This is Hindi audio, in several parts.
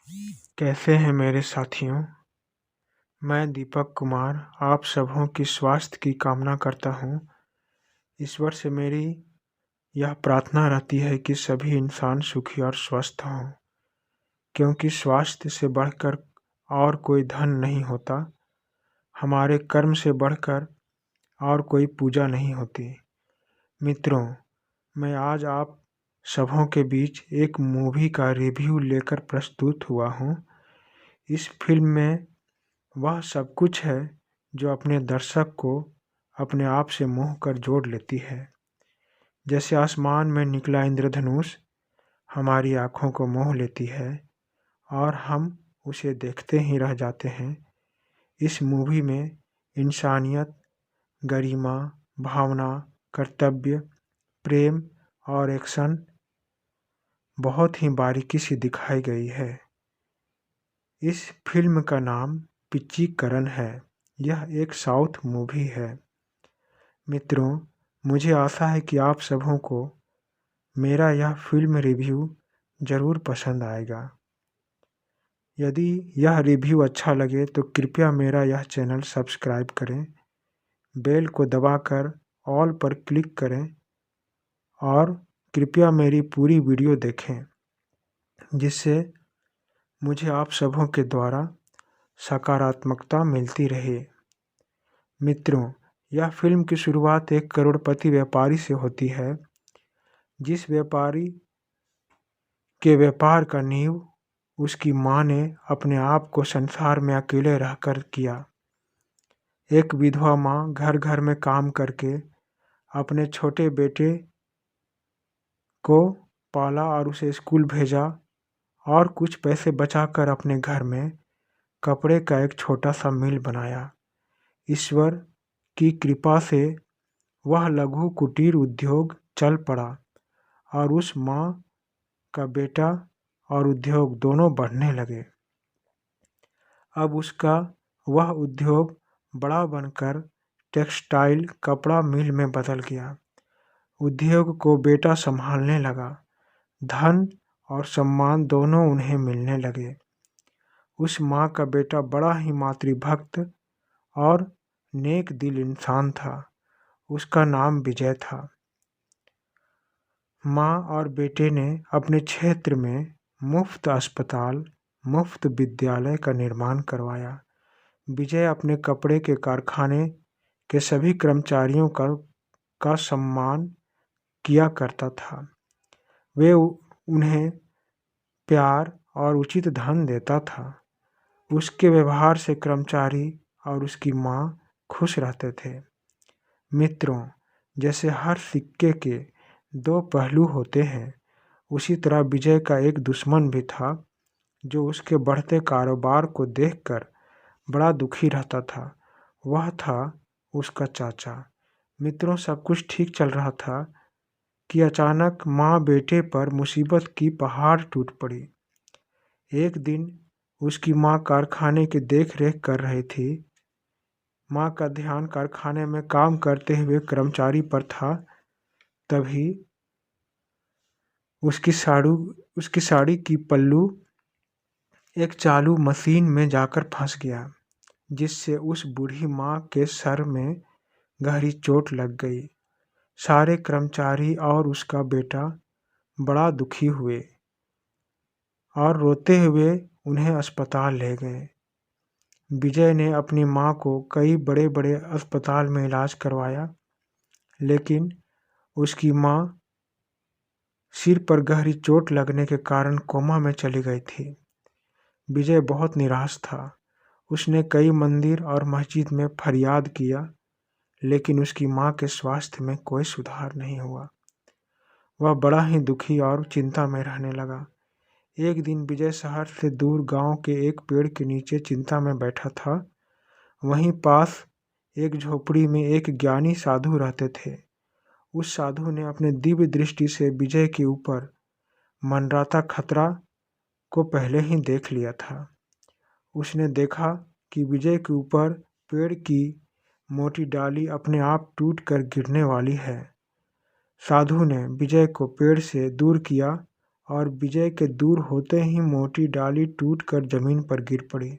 कैसे हैं मेरे साथियों। मैं दीपक कुमार आप सबों की स्वास्थ्य की कामना करता हूँ। ईश्वर से मेरी यह प्रार्थना रहती है कि सभी इंसान सुखी और स्वस्थ हों, क्योंकि स्वास्थ्य से बढ़कर और कोई धन नहीं होता। हमारे कर्म से बढ़कर और कोई पूजा नहीं होती। मित्रों, मैं आज आप सबों के बीच एक मूवी का रिव्यू लेकर प्रस्तुत हुआ हूँ। इस फिल्म में वह सब कुछ है जो अपने दर्शक को अपने आप से मोह कर जोड़ लेती है। जैसे आसमान में निकला इंद्रधनुष हमारी आँखों को मोह लेती है और हम उसे देखते ही रह जाते हैं। इस मूवी में इंसानियत, गरिमा, भावना, कर्तव्य, प्रेम और एक्शन बहुत ही बारीकी से दिखाई गई है। इस फिल्म का नाम पिच्चीकरण है। यह एक साउथ मूवी है। मित्रों, मुझे आशा है कि आप सबों को मेरा यह फिल्म रिव्यू ज़रूर पसंद आएगा। यदि यह रिव्यू अच्छा लगे तो कृपया मेरा यह चैनल सब्सक्राइब करें, बेल को दबाकर ऑल पर क्लिक करें और कृपया मेरी पूरी वीडियो देखें, जिससे मुझे आप सबों के द्वारा सकारात्मकता मिलती रहे। मित्रों, यह फिल्म की शुरुआत एक करोड़पति व्यापारी से होती है, जिस व्यापारी के व्यापार का नींव उसकी माँ ने अपने आप को संसार में अकेले रहकर किया। एक विधवा माँ घर घर में काम करके अपने छोटे बेटे को पाला और उसे स्कूल भेजा और कुछ पैसे बचाकर अपने घर में कपड़े का एक छोटा सा मिल बनाया। ईश्वर की कृपा से वह लघु कुटीर उद्योग चल पड़ा और उस माँ का बेटा और उद्योग दोनों बढ़ने लगे। अब उसका वह उद्योग बड़ा बनकर टेक्सटाइल कपड़ा मिल में बदल गया। उद्योग को बेटा संभालने लगा। धन और सम्मान दोनों उन्हें मिलने लगे। उस माँ का बेटा बड़ा ही मातृभक्त और नेक दिल इंसान था। उसका नाम विजय था। माँ और बेटे ने अपने क्षेत्र में मुफ्त अस्पताल, मुफ्त विद्यालय का निर्माण करवाया। विजय अपने कपड़े के कारखाने के सभी कर्मचारियों का सम्मान किया करता था। वे उन्हें प्यार और उचित धन देता था। उसके व्यवहार से कर्मचारी और उसकी माँ खुश रहते थे। मित्रों, जैसे हर सिक्के के दो पहलू होते हैं, उसी तरह विजय का एक दुश्मन भी था, जो उसके बढ़ते कारोबार को देखकर बड़ा दुखी रहता था। वह था उसका चाचा। मित्रों, सब कुछ ठीक चल रहा था कि अचानक माँ बेटे पर मुसीबत की पहाड़ टूट पड़ी। एक दिन उसकी माँ कारखाने की देख-रेख कर रही थी। माँ का ध्यान कारखाने में काम करते हुए कर्मचारी पर था। तभी उसकी साड़ी की पल्लू एक चालू मशीन में जाकर फंस गया, जिससे उस बूढ़ी माँ के सर में गहरी चोट लग गई। सारे कर्मचारी और उसका बेटा बड़ा दुखी हुए और रोते हुए उन्हें अस्पताल ले गए। विजय ने अपनी माँ को कई बड़े-बड़े अस्पताल में इलाज करवाया, लेकिन उसकी माँ सिर पर गहरी चोट लगने के कारण कोमा में चली गई थी। विजय बहुत निराश था। उसने कई मंदिर और मस्जिद में फरियाद किया, लेकिन उसकी माँ के स्वास्थ्य में कोई सुधार नहीं हुआ। वह बड़ा ही दुखी और चिंता में रहने लगा। एक दिन विजय शहर से दूर गांव के एक पेड़ के नीचे चिंता में बैठा था। वहीं पास एक झोपड़ी में एक ज्ञानी साधु रहते थे। उस साधु ने अपने दिव्य दृष्टि से विजय के ऊपर मंडराता खतरा को पहले ही देख लिया था। उसने देखा कि विजय के ऊपर पेड़ की मोटी डाली अपने आप टूटकर गिरने वाली है। साधु ने विजय को पेड़ से दूर किया और विजय के दूर होते ही मोटी डाली टूटकर जमीन पर गिर पड़ी।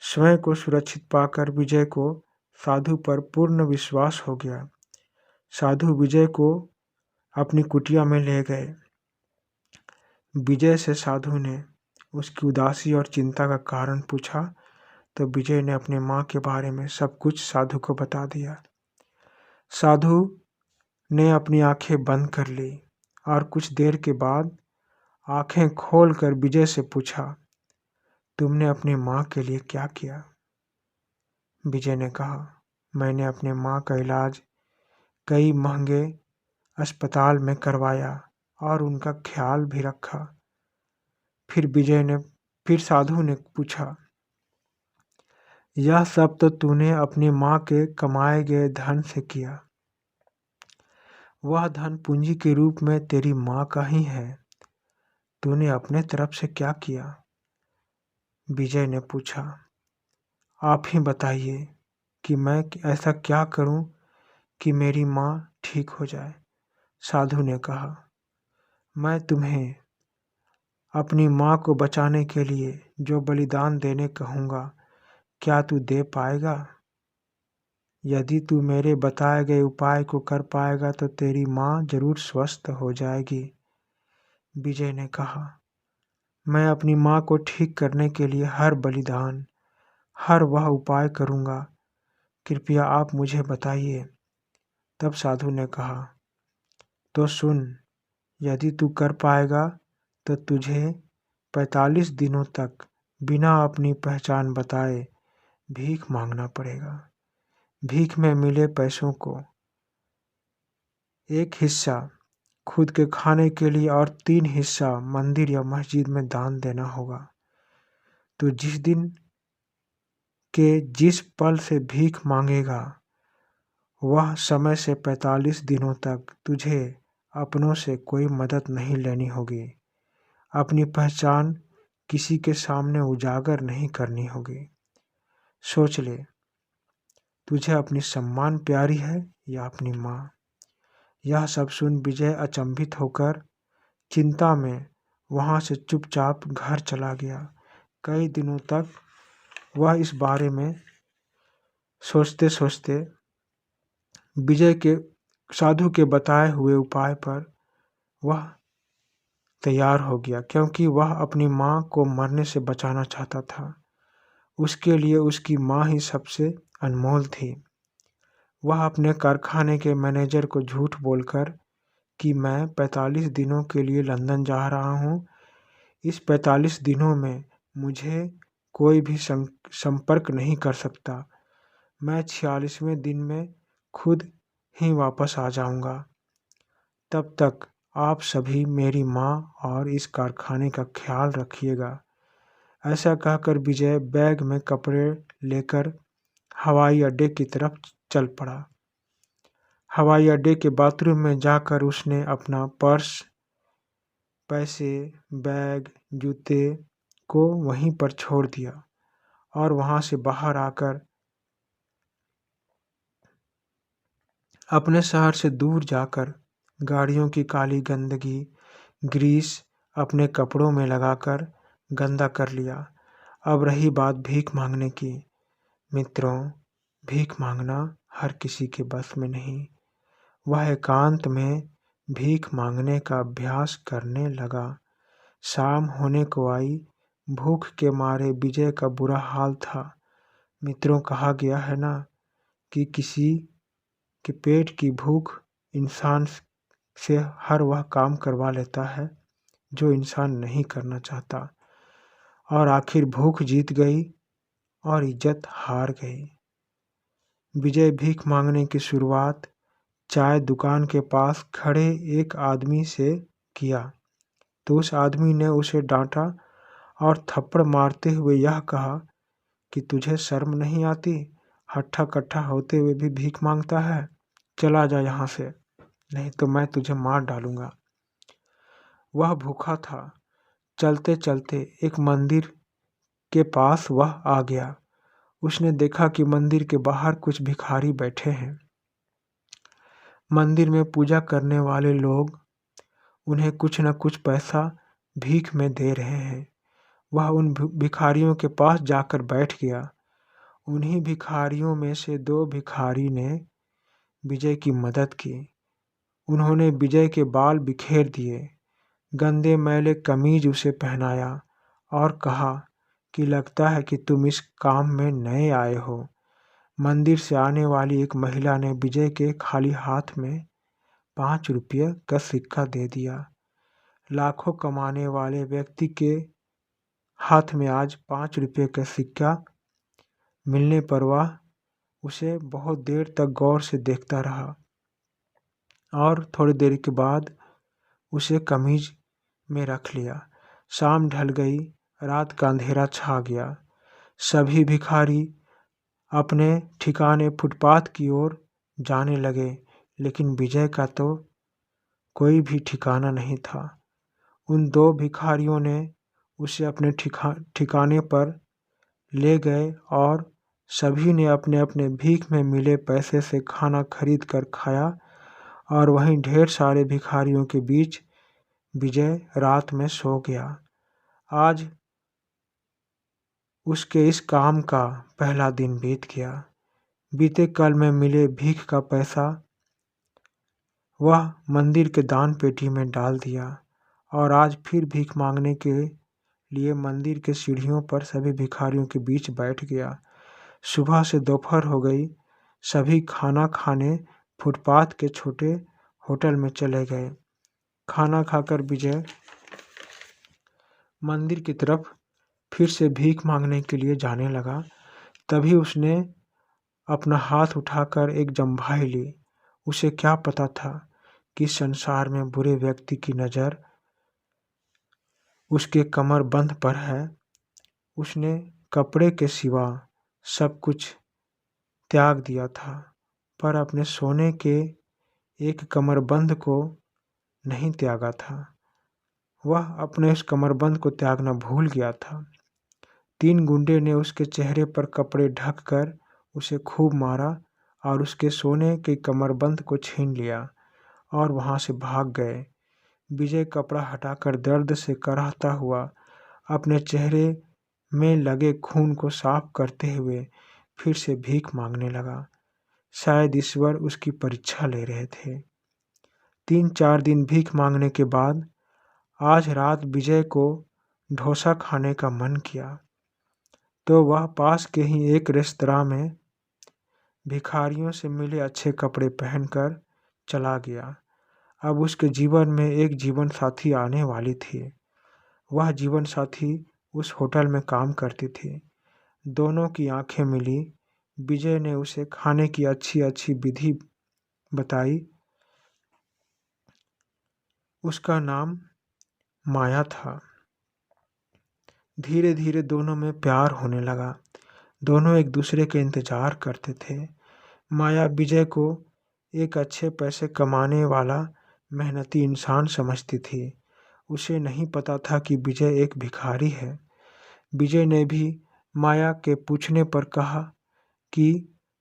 स्वयं को सुरक्षित पाकर विजय को साधु पर पूर्ण विश्वास हो गया। साधु विजय को अपनी कुटिया में ले गए। विजय से साधु ने उसकी उदासी और चिंता का कारण पूछा तो विजय ने अपने माँ के बारे में सब कुछ साधु को बता दिया। साधु ने अपनी आंखें बंद कर ली और कुछ देर के बाद आंखें खोलकर विजय से पूछा, तुमने अपनी माँ के लिए क्या किया? विजय ने कहा, मैंने अपने माँ का इलाज कई महंगे अस्पताल में करवाया और उनका ख्याल भी रखा। फिर साधु ने पूछा, यह सब तो तूने अपनी माँ के कमाए गए धन से किया। वह धन पूंजी के रूप में तेरी माँ का ही है। तूने अपने तरफ से क्या किया? विजय ने पूछा, आप ही बताइए कि मैं ऐसा क्या करूं कि मेरी माँ ठीक हो जाए। साधु ने कहा, मैं तुम्हें अपनी माँ को बचाने के लिए जो बलिदान देने कहूँगा, क्या तू दे पाएगा? यदि तू मेरे बताए गए उपाय को कर पाएगा तो तेरी माँ जरूर स्वस्थ हो जाएगी। विजय ने कहा, मैं अपनी माँ को ठीक करने के लिए हर बलिदान, हर वह उपाय करूँगा। कृपया आप मुझे बताइए। तब साधु ने कहा, तो सुन, यदि तू कर पाएगा तो तुझे 45 दिनों तक बिना अपनी पहचान बताए भीख मांगना पड़ेगा। भीख में मिले पैसों को एक हिस्सा खुद के खाने के लिए और 3 हिस्सा मंदिर या मस्जिद में दान देना होगा। तो जिस दिन के जिस पल से भीख मांगेगा वह समय से 45 दिनों तक तुझे अपनों से कोई मदद नहीं लेनी होगी। अपनी पहचान किसी के सामने उजागर नहीं करनी होगी। सोच ले, तुझे अपनी सम्मान प्यारी है या अपनी माँ? यह सब सुन विजय अचंभित होकर चिंता में वहां से चुपचाप घर चला गया। कई दिनों तक वह इस बारे में सोचते सोचते विजय के साधु के बताए हुए उपाय पर वह तैयार हो गया, क्योंकि वह अपनी माँ को मरने से बचाना चाहता था। उसके लिए उसकी माँ ही सबसे अनमोल थी। वह अपने कारखाने के मैनेजर को झूठ बोलकर कि मैं 45 दिनों के लिए लंदन जा रहा हूँ, इस 45 दिनों में मुझे कोई भी संपर्क नहीं कर सकता, मैं 46वें दिन में खुद ही वापस आ जाऊंगा। तब तक आप सभी मेरी माँ और इस कारखाने का ख्याल रखिएगा। ऐसा कहकर विजय बैग में कपड़े लेकर हवाई अड्डे की तरफ चल पड़ा। हवाई अड्डे के बाथरूम में जाकर उसने अपना पर्स, पैसे, बैग, जूते को वहीं पर छोड़ दिया और वहां से बाहर आकर अपने शहर से दूर जाकर गाड़ियों की काली गंदगी, ग्रीस अपने कपड़ों में लगाकर गंदा कर लिया। अब रही बात भीख मांगने की। मित्रों, भीख मांगना हर किसी के बस में नहीं। वह एकांत में भीख मांगने का अभ्यास करने लगा। शाम होने को आई। भूख के मारे विजय का बुरा हाल था। मित्रों, कहा गया है ना कि किसी के पेट की भूख इंसान से हर वह काम करवा लेता है जो इंसान नहीं करना चाहता। और आखिर भूख जीत गई और इज्जत हार गई। विजय भीख मांगने की शुरुआत चाय दुकान के पास खड़े एक आदमी से किया तो उस आदमी ने उसे डांटा और थप्पड़ मारते हुए यह कहा कि तुझे शर्म नहीं आती? हट्ठा कट्ठा होते हुए भी भीख मांगता है। चला जा यहाँ से, नहीं तो मैं तुझे मार डालूंगा। वह भूखा था। चलते चलते एक मंदिर के पास वह आ गया। उसने देखा कि मंदिर के बाहर कुछ भिखारी बैठे हैं। मंदिर में पूजा करने वाले लोग उन्हें कुछ न कुछ पैसा भीख में दे रहे हैं। वह उन भिखारियों के पास जाकर बैठ गया। उन्हीं भिखारियों में से 2 भिखारी ने विजय की मदद की। उन्होंने विजय के बाल बिखेर दिए, गंदे मैले कमीज उसे पहनाया और कहा कि लगता है कि तुम इस काम में नए आए हो। मंदिर से आने वाली एक महिला ने विजय के खाली हाथ में 5 रुपये का सिक्का दे दिया। लाखों कमाने वाले व्यक्ति के हाथ में आज 5 रुपये का सिक्का मिलने पर वह उसे बहुत देर तक गौर से देखता रहा और थोड़ी देर के बाद उसे कमीज में रख लिया। शाम ढल गई, रात का अंधेरा छा गया। सभी भिखारी अपने ठिकाने फुटपाथ की ओर जाने लगे, लेकिन विजय का तो कोई भी ठिकाना नहीं था। उन 2 भिखारियों ने उसे अपने ठिकाने पर ले गए और सभी ने अपने अपने भीख में मिले पैसे से खाना खरीद कर खाया और वहीं ढेर सारे भिखारियों के बीच विजय रात में सो गया। आज उसके इस काम का पहला दिन बीत गया। बीते कल में मिले भीख का पैसा वह मंदिर के दान पेटी में डाल दिया और आज फिर भीख मांगने के लिए मंदिर के सीढ़ियों पर सभी भिखारियों के बीच बैठ गया। सुबह से दोपहर हो गई। सभी खाना खाने फुटपाथ के छोटे होटल में चले गए। खाना खाकर विजय मंदिर की तरफ फिर से भीख मांगने के लिए जाने लगा। तभी उसने अपना हाथ उठाकर एक जम्भाई ली। उसे क्या पता था कि संसार में बुरे व्यक्ति की नज़र उसके कमरबंद पर है। उसने कपड़े के सिवा सब कुछ त्याग दिया था, पर अपने सोने के एक कमरबंद को नहीं त्यागा था। वह अपने उस कमरबंद को त्यागना भूल गया था। 3 गुंडे ने उसके चेहरे पर कपड़े ढककर उसे खूब मारा और उसके सोने के कमरबंद को छीन लिया और वहां से भाग गए। विजय कपड़ा हटाकर दर्द से कराहता हुआ अपने चेहरे में लगे खून को साफ करते हुए फिर से भीख मांगने लगा। शायद ईश्वर उसकी परीक्षा ले रहे थे। 3-4 दिन भीख मांगने के बाद आज रात विजय को डोसा खाने का मन किया, तो वह पास के ही एक रेस्तरां में भिखारियों से मिले अच्छे कपड़े पहनकर चला गया। अब उसके जीवन में एक जीवन साथी आने वाली थी। वह जीवन साथी उस होटल में काम करती थी। दोनों की आंखें मिली। विजय ने उसे खाने की अच्छी अच्छी विधि बताई। उसका नाम माया था। धीरे धीरे दोनों में प्यार होने लगा। दोनों एक दूसरे के इंतजार करते थे। माया विजय को एक अच्छे पैसे कमाने वाला मेहनती इंसान समझती थी। उसे नहीं पता था कि विजय एक भिखारी है। विजय ने भी माया के पूछने पर कहा कि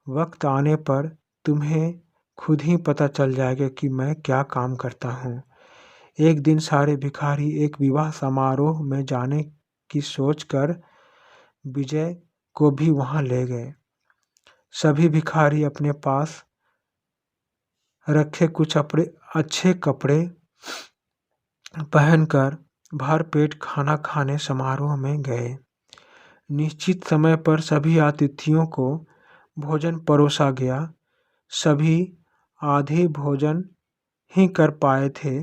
वक्त आने पर तुम्हें खुद ही पता चल जाएगा कि मैं क्या काम करता हूँ। एक दिन सारे भिखारी एक विवाह समारोह में जाने की सोचकर विजय को भी वहां ले गए। सभी भिखारी अपने पास रखे कुछ अच्छे कपड़े पहनकर भरपेट खाना खाने समारोह में गए। निश्चित समय पर सभी अतिथियों को भोजन परोसा गया। सभी आधे भोजन ही कर पाए थे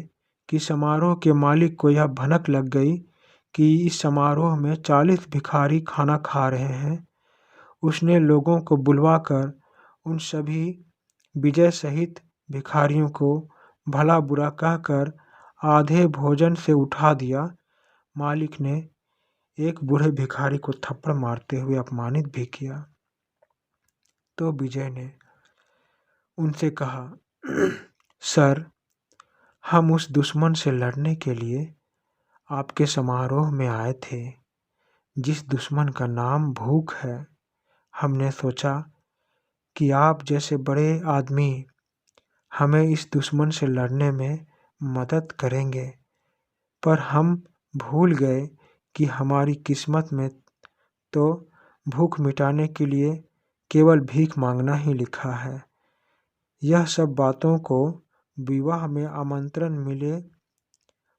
कि समारोह के मालिक को यह भनक लग गई कि इस समारोह में 40 भिखारी खाना खा रहे हैं। उसने लोगों को बुलवाकर उन सभी विजय सहित भिखारियों को भला बुरा कहकर आधे भोजन से उठा दिया। मालिक ने एक बूढ़े भिखारी को थप्पड़ मारते हुए अपमानित भी किया। तो विजय ने उनसे कहा, सर, हम उस दुश्मन से लड़ने के लिए आपके समारोह में आए थे, जिस दुश्मन का नाम भूख है। हमने सोचा कि आप जैसे बड़े आदमी हमें इस दुश्मन से लड़ने में मदद करेंगे, पर हम भूल गए कि हमारी किस्मत में तो भूख मिटाने के लिए केवल भीख मांगना ही लिखा है। यह सब बातों को विवाह में आमंत्रण मिले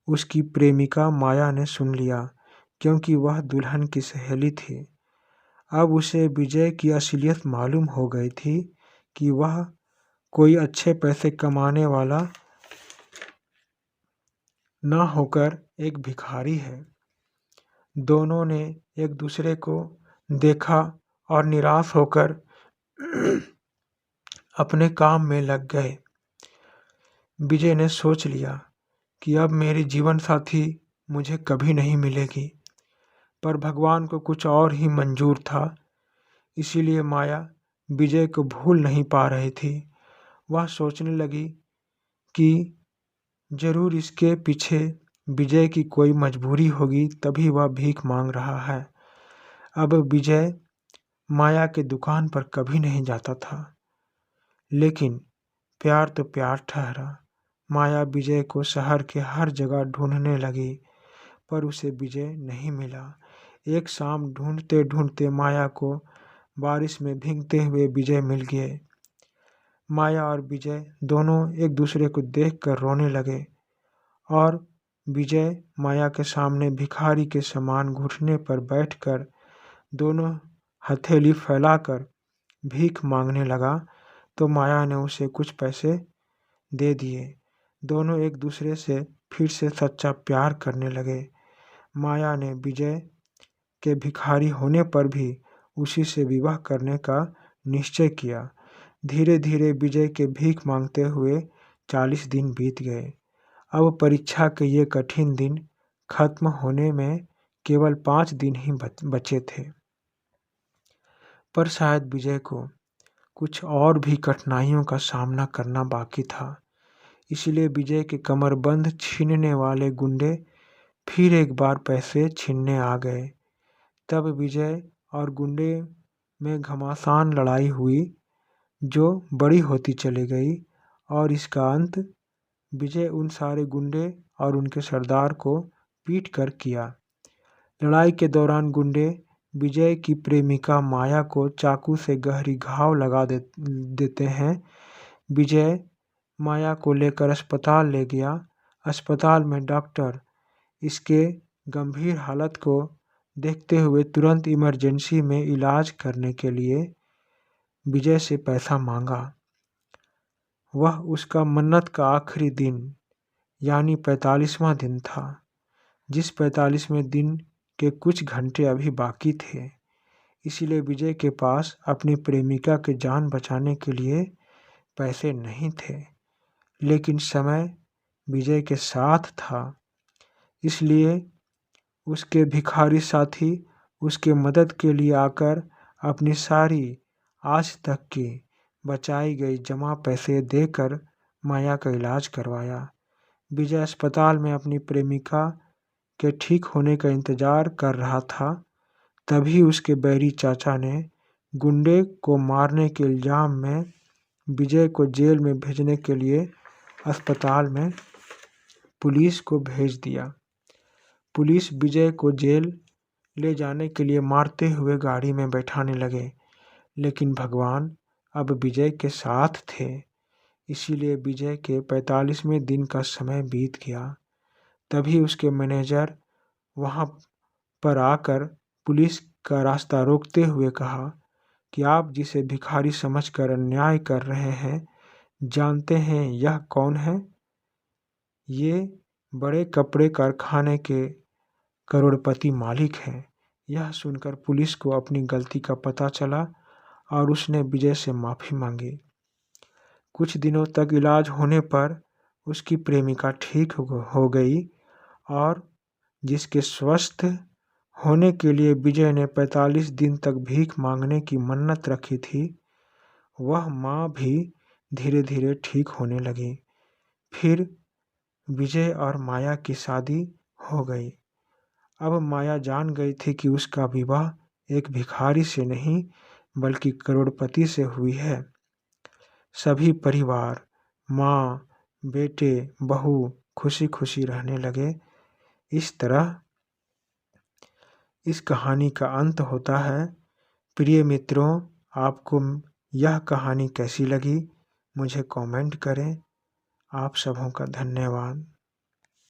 उसकी प्रेमिका माया ने सुन लिया, क्योंकि वह दुल्हन की सहेली थी। अब उसे विजय की असलियत मालूम हो गई थी कि वह कोई अच्छे पैसे कमाने वाला न होकर एक भिखारी है। दोनों ने एक दूसरे को देखा और निराश होकर अपने काम में लग गए। विजय ने सोच लिया कि अब मेरी जीवन साथी मुझे कभी नहीं मिलेगी, पर भगवान को कुछ और ही मंजूर था। इसीलिए माया विजय को भूल नहीं पा रही थी। वह सोचने लगी कि जरूर इसके पीछे विजय की कोई मजबूरी होगी, तभी वह भीख मांग रहा है। अब विजय माया के दुकान पर कभी नहीं जाता था, लेकिन प्यार तो प्यार ठहरा। माया विजय को शहर के हर जगह ढूंढने लगी, पर उसे विजय नहीं मिला। एक शाम ढूंढते ढूंढते माया को बारिश में भीगते हुए विजय मिल गए। माया और विजय दोनों एक दूसरे को देखकर रोने लगे और विजय माया के सामने भिखारी के समान घुटने पर बैठकर दोनों हथेली फैलाकर भीख मांगने लगा, तो माया ने उसे कुछ पैसे दे दिए। दोनों एक दूसरे से फिर से सच्चा प्यार करने लगे। माया ने विजय के भिखारी होने पर भी उसी से विवाह करने का निश्चय किया। धीरे धीरे विजय के भीख मांगते हुए 40 दिन बीत गए। अब परीक्षा के ये कठिन दिन खत्म होने में केवल 5 दिन ही बचे थे। पर शायद विजय को कुछ और भी कठिनाइयों का सामना करना बाकी था। इसलिए विजय के कमरबंद छीनने वाले गुंडे फिर एक बार पैसे छीनने आ गए। तब विजय और गुंडे में घमासान लड़ाई हुई, जो बड़ी होती चली गई, और इसका अंत विजय उन सारे गुंडे और उनके सरदार को पीट कर किया। लड़ाई के दौरान गुंडे विजय की प्रेमिका माया को चाकू से गहरी घाव लगा देते हैं। विजय माया को लेकर अस्पताल ले गया। अस्पताल में डॉक्टर इसके गंभीर हालत को देखते हुए तुरंत इमरजेंसी में इलाज करने के लिए विजय से पैसा मांगा। वह उसका मन्नत का आखिरी दिन यानी 45वां दिन था, जिस 45वें दिन के कुछ घंटे अभी बाकी थे। इसलिए विजय के पास अपनी प्रेमिका की जान बचाने के लिए पैसे नहीं थे, लेकिन समय विजय के साथ था। इसलिए उसके भिखारी साथी उसके मदद के लिए आकर अपनी सारी आज तक की बचाई गई जमा पैसे देकर माया का इलाज करवाया। विजय अस्पताल में अपनी प्रेमिका के ठीक होने का इंतजार कर रहा था। तभी उसके बैरी चाचा ने गुंडे को मारने के इल्जाम में विजय को जेल में भेजने के लिए अस्पताल में पुलिस को भेज दिया। पुलिस विजय को जेल ले जाने के लिए मारते हुए गाड़ी में बैठाने लगे, लेकिन भगवान अब विजय के साथ थे। इसीलिए विजय के 45वें दिन का समय बीत गया। तभी उसके मैनेजर वहां पर आकर पुलिस का रास्ता रोकते हुए कहा कि आप जिसे भिखारी समझकर अन्याय कर रहे हैं, जानते हैं यह कौन है? ये बड़े कपड़े कारखाने के करोड़पति मालिक हैं। यह सुनकर पुलिस को अपनी गलती का पता चला और उसने विजय से माफ़ी मांगी। कुछ दिनों तक इलाज होने पर उसकी प्रेमिका ठीक हो गई और जिसके स्वस्थ होने के लिए विजय ने 45 दिन तक भीख मांगने की मन्नत रखी थी, वह माँ भी धीरे धीरे ठीक होने लगी। फिर विजय और माया की शादी हो गई। अब माया जान गई थी कि उसका विवाह एक भिखारी से नहीं बल्कि करोड़पति से हुई है। सभी परिवार, माँ, बेटे, बहू खुशी खुशी रहने लगे। इस तरह इस कहानी का अंत होता है। प्रिय मित्रों, आपको यह कहानी कैसी लगी मुझे कमेंट करें। आप सबों का धन्यवाद।